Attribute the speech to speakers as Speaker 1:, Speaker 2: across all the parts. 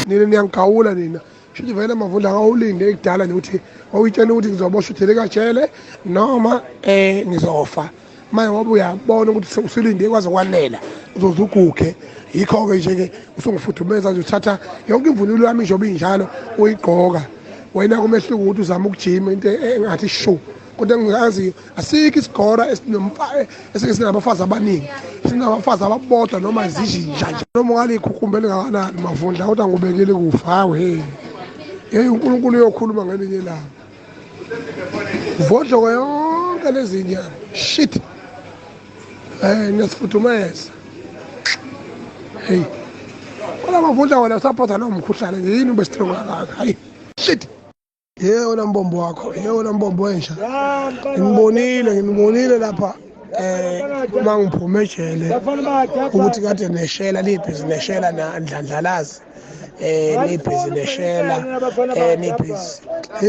Speaker 1: Nina niyangigawula nina shuthi vele amavundla akawulinde ekudala nje ukuthi wawuyitshela ukuthi ngizoboshwa uthele kajele noma ngizofa manje ngoba uyabona ukuthi usulinde kwaze kwanela uzoze uguge yikho-ke nje-ke usungifudumeza nje uthatha yonke imvunulo yami njengoba injalo uyigqoka wena kumehluka ukuthi uzama ukujima into engathi shu kodwa engingaziyo asikho isigora esike sinabafazi abaningi sinabafazi ababodwa noma zijinja nje noma ungalikhukumbele ngakanani mavundla kodwa ngubekele kufa hawe hey uNkulunkulu uyokhuluma ngelinye ilanga vodloka yonke lezi nyama shit niyasifudumeza hey kodwa mavundla wena usaphatha nomkhuhlane yini ube strong kangaka hayi shit yewona mbombo wakho yewona mbombo wensha ngibonile lapha uma ngiphume ejele ukuthi kade neshela libhizinesi na ndlandlalazi libhizineshela nibhizi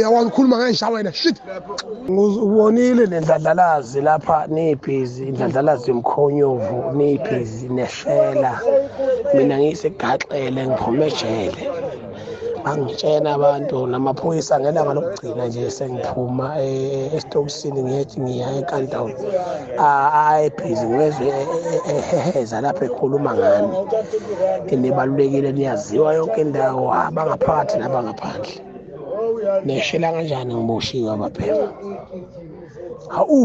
Speaker 1: awangikhuluma ngensha wena shit ngibonile nendlandlalazi lapha nibhizi indlandlalazi yomkhonyovu nibhizineshela mina ngiyisegaxele ngiphume ejele bangitshena abantu namaphoyisa ngelanga lokugcina nje sengiphuma esitokisini ngiya enkantolo ayibhizi ngezwe eheheza lapha ekhuluma ngani nibalulekile niyaziwa yonke indawo abangaphakathi nabangaphandle neshela kanjani ngiboshiwe abaphema hawu